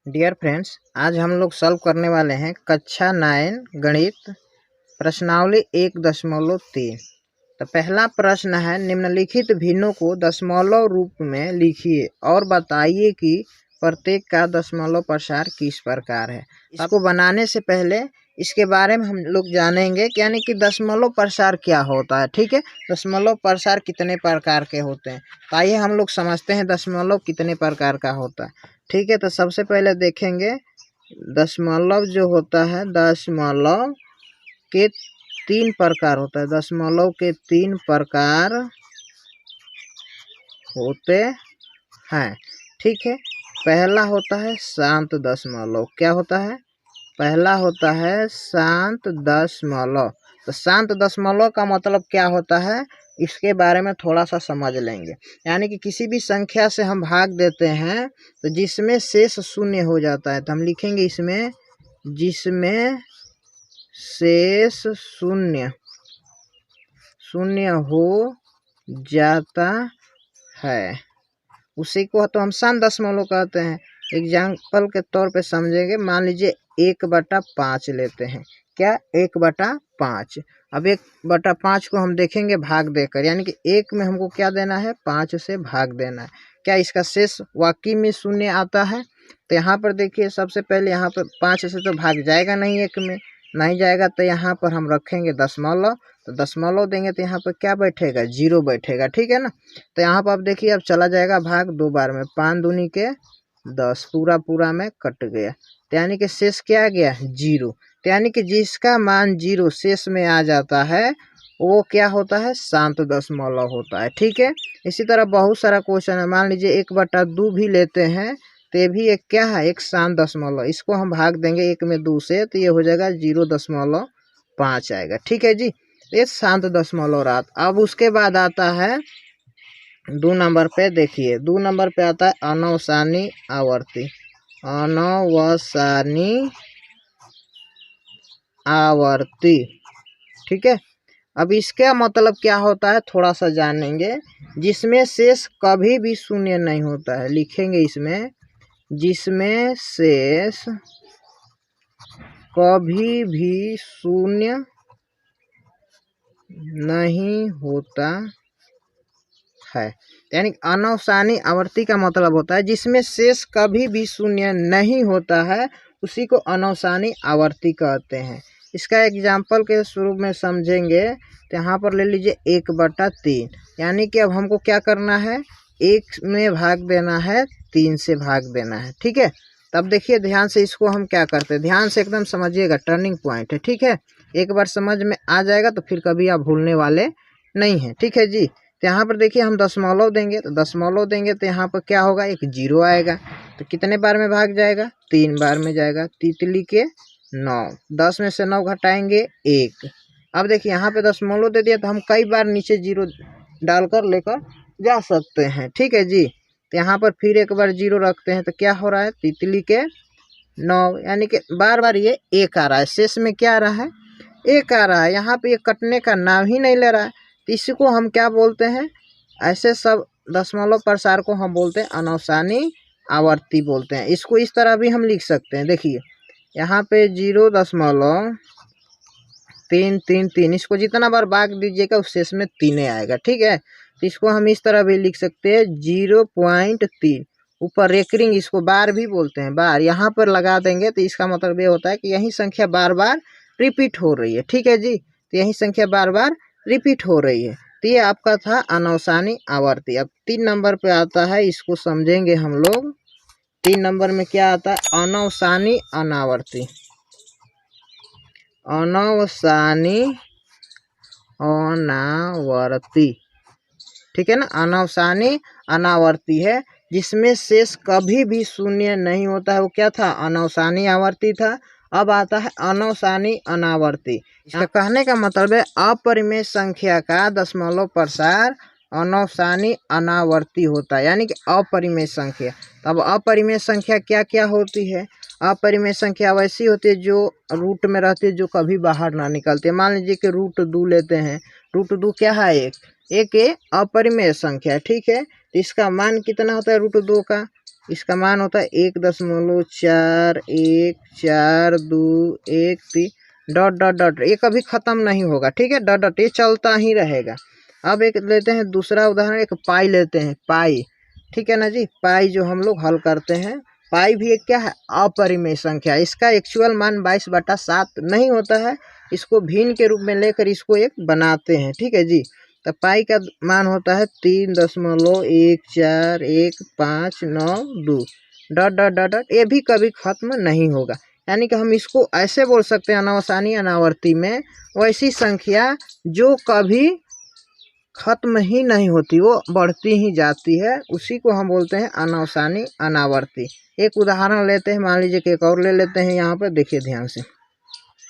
Dear friends, आज हम लोग सॉल्व करने वाले हैं कक्षा 9 गणित प्रश्नावली 1.3। तो पहला प्रश्न है, निम्नलिखित भिन्नों को दशमलव रूप में लिखिए और बताइए कि प्रत्येक का दशमलव प्रसार किस प्रकार है। इसको बनाने से पहले इसके बारे में हम लोग जानेंगे कि यानी कि दशमलव प्रसार क्या होता है। ठीक है, दशमलव प्रसार कितने प्रकार के होते हैं, तो आइए हम लोग समझते हैं दशमलव कितने प्रकार का होता है। ठीक है, तो सबसे पहले देखेंगे दशमलव जो होता है, दशमलव के 3 प्रकार होता है। दशमलव के 3 प्रकार होते हैं। ठीक है, पहला होता है शांत दशमलव। क्या होता है? पहला होता है शांत दशमलव। तो शांत दशमलव का मतलब क्या होता है, इसके बारे में थोड़ा सा समझ लेंगे। यानी कि किसी भी संख्या से हम भाग देते हैं तो जिसमें शेष शून्य हो जाता है, तो हम लिखेंगे इसमें जिसमें शेष शून्य हो जाता है, उसी को तो हम शांत दशमलव कहते हैं। एग्जाम्पल के तौर पे समझेंगे, मान लीजिए 1/5 लेते हैं। क्या? 1/5। अब 1/5 को हम देखेंगे भाग देकर, यानी कि 1 में हमको क्या देना है, 5 से भाग देना है। क्या इसका शेष वाकई में शून्य आता है? तो यहाँ पर देखिए, सबसे पहले यहाँ पर 5 से तो भाग जाएगा नहीं, 1 में नहीं जाएगा, तो यहाँ पर हम रखेंगे दशमलव। तो दशमलव देंगे तो यहाँ पर क्या बैठेगा, 0 बैठेगा। ठीक है ना। तो यहाँ पर अब देखिए, अब चला जाएगा भाग 2 बार में, 5 दूनी के 10, पूरा में कट गया। तो यानी कि शेष क्या आ गया, 0। तो यानी कि जिसका मान 0 शेष में आ जाता है वो क्या होता है, शांत दशमलव होता है। ठीक है, इसी तरह बहुत सारा क्वेश्चन है। मान लीजिए 1/2 भी लेते हैं, तो ये भी एक क्या है, एक शांत दशमलव। इसको हम भाग देंगे 1 में 2 से, तो ये हो जाएगा 0.5 आएगा। ठीक है जी, ये शांत दशमलव रहा। अब उसके बाद आता है 2 नंबर पे। देखिए 2 नंबर पे आता है अनवसानी आवर्ती। अनवसानी आवर्ती। ठीक है, अब इसका मतलब क्या होता है थोड़ा सा जानेंगे। जिसमें शेष कभी भी शून्य नहीं होता है, लिखेंगे इसमें जिसमें शेष कभी भी शून्य नहीं होता है। यानी अनवसानी आवर्ती का मतलब होता है जिसमें शेष कभी भी शून्य नहीं होता है, उसी को अनवसानी आवर्ती कहते हैं। इसका एग्जाम्पल के स्वरूप में समझेंगे तो यहाँ पर ले लीजिए 1/3। यानी कि अब हमको क्या करना है, 1 में भाग देना है, 3 से भाग देना है। ठीक है, तब देखिए ध्यान से इसको हम क्या करते हैं, ध्यान से एकदम समझिएगा, टर्निंग पॉइंट है। ठीक है, एक बार समझ में आ जाएगा तो फिर कभी आप भूलने वाले नहीं हैं। ठीक है जी, तो यहाँ पर देखिए हम दशमलव देंगे, तो दशमलव देंगे तो यहाँ पर क्या होगा, एक 0 आएगा। तो कितने बार में भाग जाएगा, 3 बार में जाएगा। तितली के 9, 10 में से 9 घटाएंगे 1। अब देखिए यहाँ पे दशमलव दे दिया, तो हम कई बार नीचे 0 डालकर लेकर जा सकते हैं। ठीक है जी, तो यहाँ पर फिर एक बार 0 रखते हैं, तो क्या हो रहा है, तितली के 9, यानी कि बार बार ये 1 आ रहा है। शेष में क्या आ रहा है, 1 आ रहा है। यहाँ पे ये कटने का नाम ही नहीं ले रहा है, तो इसको हम क्या बोलते हैं, ऐसे सब दशमलव प्रसार को हम बोलते हैं अनवसानी आवर्ती बोलते हैं। इसको इस तरह भी हम लिख सकते हैं। देखिए यहाँ पे 0.333, इसको जितना बार भाग दीजिएगा उस शेष में 3 आएगा। ठीक है, तो इसको हम इस तरह भी लिख सकते हैं 0.3, ऊपर रेकरिंग, इसको बार भी बोलते हैं, बार यहाँ पर लगा देंगे तो इसका मतलब ये होता है कि यही संख्या बार बार रिपीट हो रही है। ठीक है जी, तो यही संख्या बार बार रिपीट हो रही है। तो ये आपका था अनवसानी आवर्ती। अब 3 नंबर पे आता है, इसको समझेंगे हम लोग। 3 नंबर में क्या आता है, अनवसानी अनावर्ती। अनवसानी अनावर्ती। ठीक है ना, अनवसानी अनावर्ती है जिसमें शेष कभी भी शून्य नहीं होता है, वो क्या था, अनवसानी आवर्ती था। अब आता है अनवसानी अनावर्ती। इसका कहने का मतलब है अपरिमेय संख्या का दशमलव प्रसार अनवसानी अनावर्ती होता है, यानी कि अपरिमेय संख्या। अब अपरिमेय संख्या क्या क्या होती है, अपरिमेय संख्या वैसी होती है जो रूट में रहती है, जो कभी बाहर ना निकलती है। मान लीजिए कि √2 लेते हैं, √2 क्या है, एक अपरिमेय संख्या है। ठीक है, तो इसका मान कितना होता है √2 का, इसका मान होता है 1.414213 डॉट डॉट डॉट। ये कभी ख़त्म नहीं होगा, ठीक है, डॉट डॉट ये चलता ही रहेगा। अब एक लेते हैं दूसरा उदाहरण, एक पाई लेते हैं, पाई, ठीक है ना जी। पाई जो हम लोग हल करते हैं, पाई भी एक क्या है, अपरिमेय संख्या। इसका एक्चुअल मान 22/7 नहीं होता है, इसको भिन्न के रूप में लेकर इसको एक बनाते हैं, ठीक है जी। तो पाई का मान होता है 3.14152 डॉट डॉट डॉट डॉट। ये भी कभी खत्म नहीं होगा, यानी कि हम इसको ऐसे बोल सकते हैं अनावसानी अनावर्ती में वैसी संख्या जो कभी खत्म ही नहीं होती, वो बढ़ती ही जाती है, उसी को हम बोलते हैं अनावसानी अनावर्ती। एक उदाहरण लेते हैं, मान लीजिए कि एक और ले लेते हैं। यहाँ पर देखिए ध्यान से,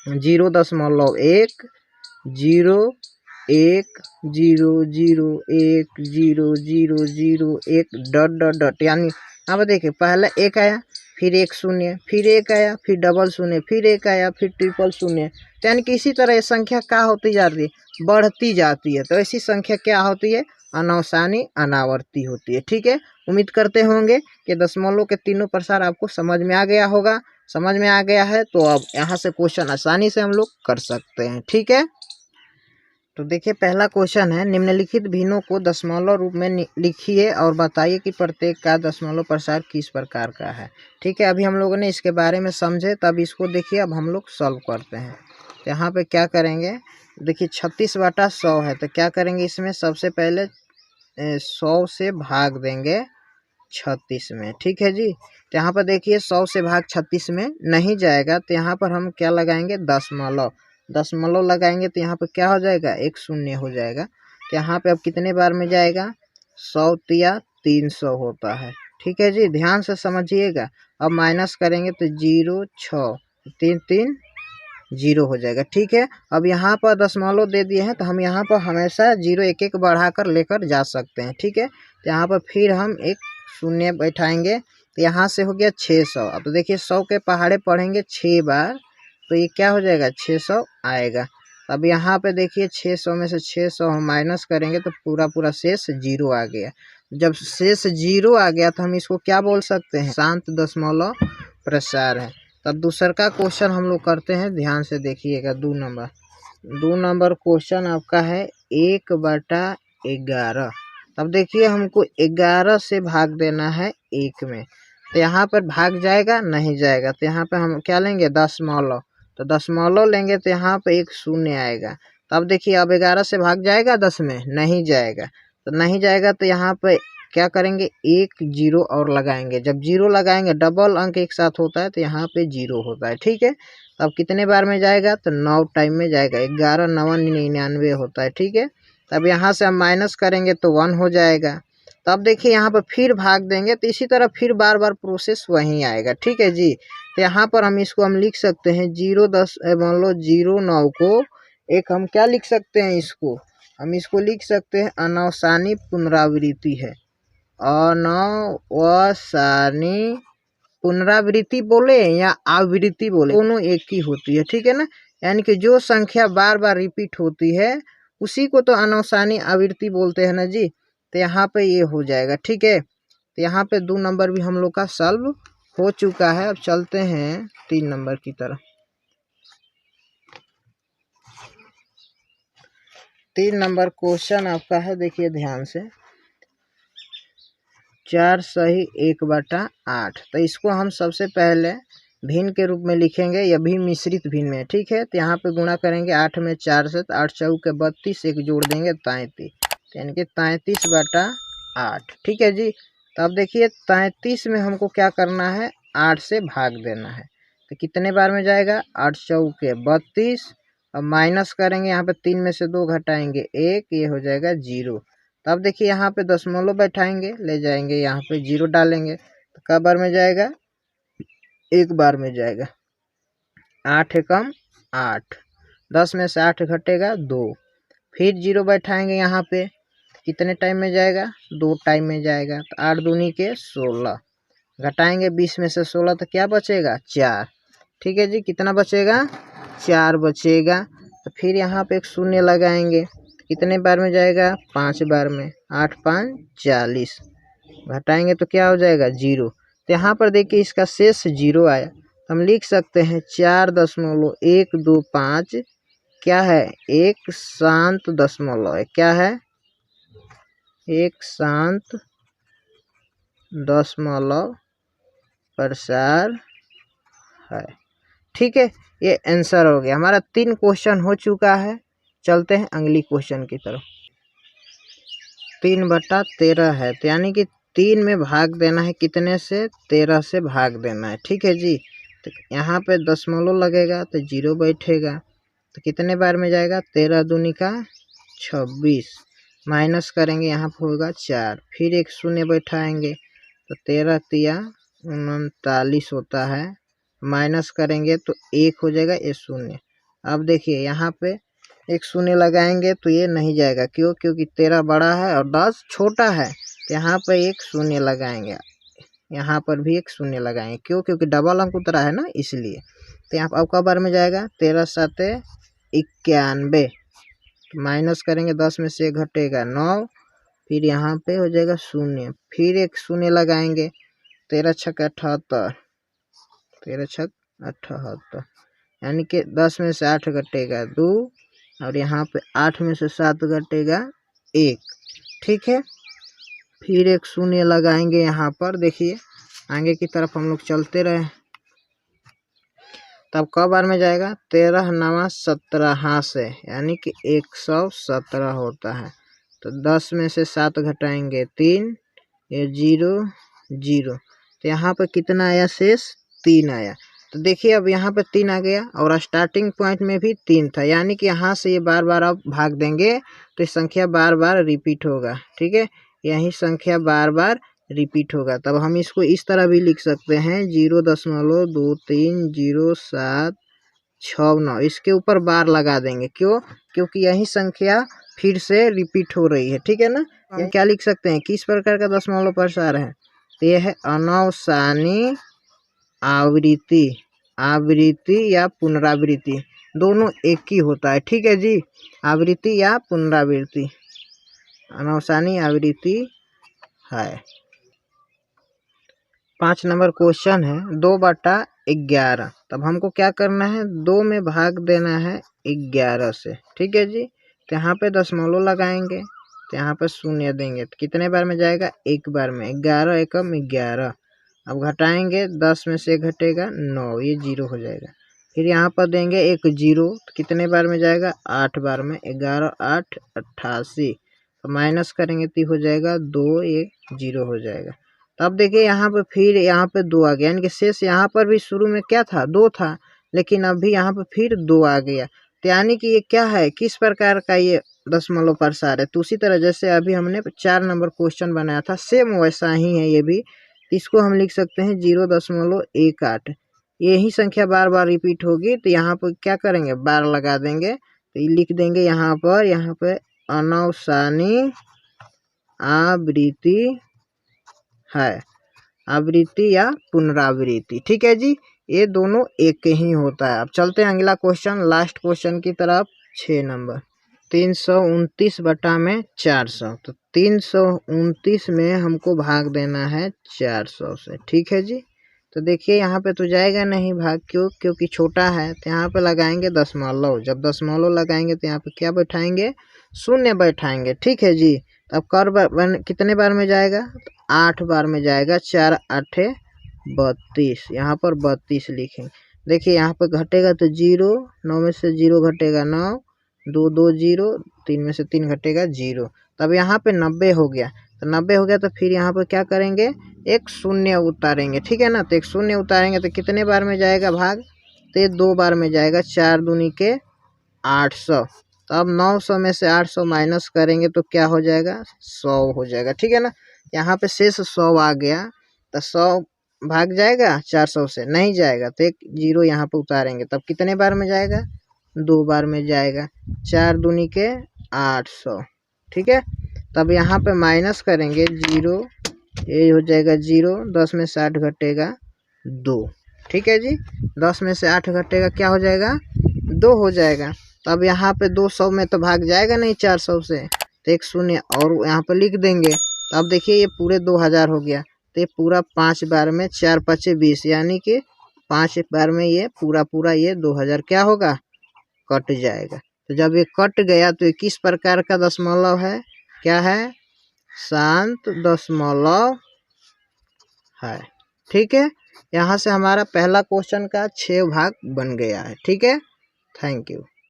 0.10100100001 डॉट डॉट डॉट, यानी यहाँ पर देखिए पहले एक आया, फिर एक शून्य, फिर एक आया, फिर डबल शून्य, फिर एक आया, फिर ट्रिपल शून्य। तो यानी कि इसी तरह ये संख्या क्या होती जाती है, बढ़ती जाती है। तो ऐसी संख्या क्या होती है, अनावसानी अनावर्ती होती है, ठीक है। उम्मीद करते होंगे कि दशमलव के तीनों प्रसार आपको समझ में आ गया होगा। समझ में आ गया है तो अब यहाँ से क्वेश्चन आसानी से हम लोग कर सकते हैं, ठीक है। तो देखिए पहला क्वेश्चन है, निम्नलिखित भिन्नों को दशमलव रूप में लिखिए और बताइए कि प्रत्येक का दशमलव प्रसार किस प्रकार का है, ठीक है। अभी हम लोगों ने इसके बारे में समझे, तब इसको देखिए अब हम लोग सॉल्व करते हैं। तो यहाँ पे क्या करेंगे, देखिए 36/100 है, तो क्या करेंगे, इसमें सबसे पहले 100 से भाग देंगे 36 में, ठीक है जी। तो यहाँ पर देखिए 100 से भाग 36 में नहीं जाएगा, तो यहाँ पर हम क्या लगाएंगे, दशमलव। दशमलव लगाएंगे तो यहाँ पर क्या हो जाएगा, एक शून्य हो जाएगा। तो यहाँ पे अब कितने बार में जाएगा, 100 तिया 300 होता है, ठीक है जी, ध्यान से समझिएगा। अब माइनस करेंगे तो 0 6 3 3 0 हो जाएगा, ठीक है। अब यहाँ पर दशमलव दे दिए हैं, तो हम यहाँ पर हमेशा 0 एक एक बढ़ाकर लेकर जा सकते हैं, ठीक है। तो यहाँ पर फिर हम एक शून्य बैठाएंगे, तो यहाँ से हो गया 600। अब तो देखिए 100 के पहाड़े पढ़ेंगे 6 बार, तो ये क्या हो जाएगा, 600 आएगा। अब यहाँ पे देखिए 600 में से 600 हम माइनस करेंगे तो पूरा शेष 0 आ गया। जब शेष 0 आ गया तो हम इसको क्या बोल सकते हैं, शांत दशमलव प्रसार है। तब दूसरा का क्वेश्चन हम लोग करते हैं, ध्यान से देखिएगा। 2 नंबर क्वेश्चन आपका है 1/11। तब देखिए हमको 11 से भाग देना है 1 में, तो यहाँ पर भाग जाएगा, नहीं जाएगा, तो यहाँ पे हम क्या लेंगे, दशमलव। तो दशमलव लेंगे तो यहाँ पे एक शून्य आएगा। तब देखिए अब 11 से भाग जाएगा 10 में, नहीं जाएगा। तो नहीं जाएगा तो यहाँ पे क्या करेंगे, एक 0 और लगाएंगे। जब 0 लगाएंगे, डबल अंक एक साथ होता है, तो यहाँ पे 0 होता है, ठीक है। तब कितने बार में जाएगा, तो 9 टाइम में जाएगा। 11 9 99 होता है, ठीक है। तब यहाँ से हम माइनस करेंगे तो 1 हो जाएगा। तब देखिए यहाँ पर फिर भाग देंगे, तो इसी तरह फिर बार बार प्रोसेस वहीं आएगा, ठीक है जी। तो यहाँ पर हम इसको हम लिख सकते हैं 0 10 मान लो 0 9 को एक हम क्या लिख सकते हैं, इसको हम इसको लिख सकते हैं अनावसानी पुनरावृत्ति है। अनावसानी पुनरावृत्ति बोले या आवृत्ति बोले, दोनों एक ही होती है, ठीक है ना। यानी कि जो संख्या बार बार रिपीट होती है उसी को तो अनावसानी आवृत्ति बोलते हैं ना जी। तो यहाँ पे ये हो जाएगा, ठीक है। तो यहाँ पे 2 नंबर भी हम लोग का सॉल्व हो चुका है। अब चलते हैं 3 नंबर की तरफ। 3 नंबर क्वेश्चन आपका है, देखिए ध्यान से, 4 सही 1/8। तो इसको हम सबसे पहले भिन्न के रूप में लिखेंगे, यह भी मिश्रित भिन्न में, ठीक है। तो यहाँ पे गुणा करेंगे 8 में 4 से, तो 8 चौके 32, एक जोड़ देंगे 33, यानी कि 33/8, ठीक है जी। तो अब देखिए 33 में हमको क्या करना है, 8 से भाग देना है। तो कितने बार में जाएगा, 8 चौके 32। अब माइनस करेंगे, यहाँ पे 3 में से 2 घटाएंगे 1, ये हो जाएगा 0। तब देखिए यहाँ पे दशमलव बैठाएंगे, ले जाएंगे यहाँ पे 0 डालेंगे, तो कब बार में जाएगा, एक बार में जाएगा। 8 एकम 8, 10 में से 8 घटेगा 2, फिर 0 बैठाएंगे यहाँ पे, कितने टाइम में जाएगा, 2 टाइम में जाएगा। तो 8 दूनी के 16, घटाएंगे 20 में से 16, तो क्या बचेगा, 4, ठीक है जी। कितना बचेगा, 4 बचेगा। तो फिर यहाँ पे एक शून्य लगाएंगे, कितने बार में जाएगा, 5 बार में, 8 5 40, घटाएंगे तो क्या हो जाएगा, 0। तो यहाँ पर देखिए इसका शेष 0 आया। हम लिख सकते हैं 4.125 क्या है, एक शांत दशमलव है। क्या है, एक शांत दशमलव प्रसार है। ठीक है, ये आंसर हो गया हमारा। 3 क्वेश्चन हो चुका है। चलते हैं अगली क्वेश्चन की तरफ। 3/13 है, तो यानी कि 3 में भाग देना है, कितने से, 13 से भाग देना है। ठीक है जी, तो यहाँ पे दशमलव लगेगा तो 0 बैठेगा, तो कितने बार में जाएगा, 13 दूनी का 26, माइनस करेंगे यहाँ पर होगा 4, फिर एक शून्य बैठाएंगे तो 13 तिया 39 होता है, माइनस करेंगे तो 1 हो जाएगा, ये शून्य। अब देखिए यहाँ पे एक शून्य लगाएंगे तो ये नहीं जाएगा, क्यों, क्योंकि 13 बड़ा है और 10 छोटा है। तो यहाँ पर एक शून्य लगाएंगे, यहाँ पर भी एक शून्य लगाएंगे, क्यों, क्योंकि डबल अंक उतरा है ना, इसलिए। तो यहाँ पर अब कब बार में जाएगा, 13 7 91, तो माइनस करेंगे, 10 में से घटेगा 9, फिर यहाँ पे हो जाएगा शून्य, फिर एक शून्य लगाएंगे, 13 छक 78, 13 छक 78, यानी कि 10 में से 8 घटेगा 2, और यहाँ पे 8 में से 7 घटेगा 1। ठीक है, फिर एक शून्य लगाएंगे यहाँ पर। देखिए आगे की तरफ हम लोग चलते रहे, तब कब बार में जाएगा, 13 9 17 से, यानी कि 117 होता है। तो 10 में से 7 घटाएंगे 3, ये 0 0, तो यहाँ पर कितना आया, शेष 3 आया। तो देखिए अब यहाँ पे 3 आ गया, और स्टार्टिंग पॉइंट में भी 3 था, यानी कि यहाँ से ये बार बार अब भाग देंगे तो संख्या बार बार रिपीट होगा। ठीक है, यही संख्या बार बार रिपीट होगा। तब हम इसको इस तरह भी लिख सकते हैं 0.230769, इसके ऊपर बार लगा देंगे, क्यों, क्योंकि यही संख्या फिर से रिपीट हो रही है। ठीक है ना, हम क्या लिख सकते हैं, किस प्रकार का दशमलव प्रसार है, तो यह है अनवसानी आवृत्ति, आवृत्ति या पुनरावृत्ति, दोनों एक ही होता है। ठीक है जी, आवृत्ति या पुनरावृत्ति, अनवसानी आवृत्ति है। 5 नंबर क्वेश्चन है 2/11, तब हमको क्या करना है, 2 में भाग देना है 11 से। ठीक है जी, तो यहाँ पे दशमलव लगाएंगे, तो यहाँ पे शून्य देंगे, तो कितने बार में जाएगा, 1 बार में, 11 एकम 11। अब घटाएंगे, 10 में से घटेगा 9, ये 0 हो जाएगा। फिर यहाँ पर देंगे एक 0, तो कितने बार में जाएगा, 8 बार में, 11 8 88, तो माइनस करेंगे तो हो जाएगा 2, ये 0 हो जाएगा। तब देखिए यहाँ पे फिर यहाँ पे 2 आ गया, यानी कि शेष यहाँ पर भी शुरू में क्या था, 2 था, लेकिन अभी यहाँ पे फिर 2 आ गया। तो यानी कि ये क्या है, किस प्रकार का ये दशमलव प्रसार है। तो उसी तरह जैसे अभी हमने 4 नंबर क्वेश्चन बनाया था, सेम वैसा ही है ये भी। इसको हम लिख सकते हैं 0.18, यही संख्या बार बार रिपीट होगी, तो यहाँ पर क्या करेंगे, बार लगा देंगे, तो ये लिख देंगे यहाँ पे अनवसानी आवृत्ति है, आवृत्ति या पुनरावृत्ति। ठीक है जी, ये दोनों एक ही होता है। अब चलते हैं अगला क्वेश्चन, लास्ट क्वेश्चन की तरफ। 6 नंबर 329/400, तो 329 में हमको भाग देना है 400 से। ठीक है जी, तो देखिए यहाँ पे तो जाएगा नहीं भाग, क्यों, क्योंकि छोटा है। तो यहाँ पे लगाएंगे दशमलव, जब दशमलव लगाएंगे तो यहाँ पे क्या बैठाएंगे, शून्य बैठाएंगे। ठीक है जी, अब कितने बार में जाएगा, 8 बार में जाएगा, 4 8 32, यहाँ पर 32 लिखेंगे। देखिए यहाँ पे घटेगा तो 0, 9 में से 0 घटेगा 9, 2 2 0, 3 में से 3 घटेगा 0, तब यहाँ पे 90 हो गया। तो 90 हो गया तो फिर यहाँ पर क्या करेंगे, एक शून्य उतारेंगे। ठीक है ना, तो एक शून्य उतारेंगे तो कितने बार में जाएगा भाग, तो ये 2 बार में जाएगा, 4 दूनी के 800। तो अब 900 में से 800 माइनस करेंगे तो क्या हो जाएगा, 100 हो जाएगा। ठीक है ना, यहाँ पे शेष 100 आ गया, तो 100 भाग जाएगा 400 से, नहीं जाएगा, तो एक 0 यहाँ पे उतारेंगे, तब कितने बार में जाएगा, 2 बार में जाएगा, 4 दूनी के 800। ठीक है, तब यहाँ पे माइनस करेंगे 0, ये हो जाएगा 0, 10 में से 8 घटेगा 2। ठीक है जी, 10 में से 8 घटेगा, क्या हो जाएगा, 2 हो जाएगा। तब यहाँ पे 200 में तो भाग जाएगा नहीं 400 से, तो एक शून्य और यहाँ पे लिख देंगे। तो अब देखिए ये पूरे 2000 हो गया, तो पूरा 5 बार में 4 5 20, यानी कि 5 बार में ये पूरा ये 2000 क्या होगा, कट जाएगा। तो जब ये कट गया तो ये किस प्रकार का दशमलव है, क्या है, शांत दशमलव है। ठीक है, यहाँ से हमारा पहला क्वेश्चन का 6 भाग बन गया है। ठीक है, थैंक यू।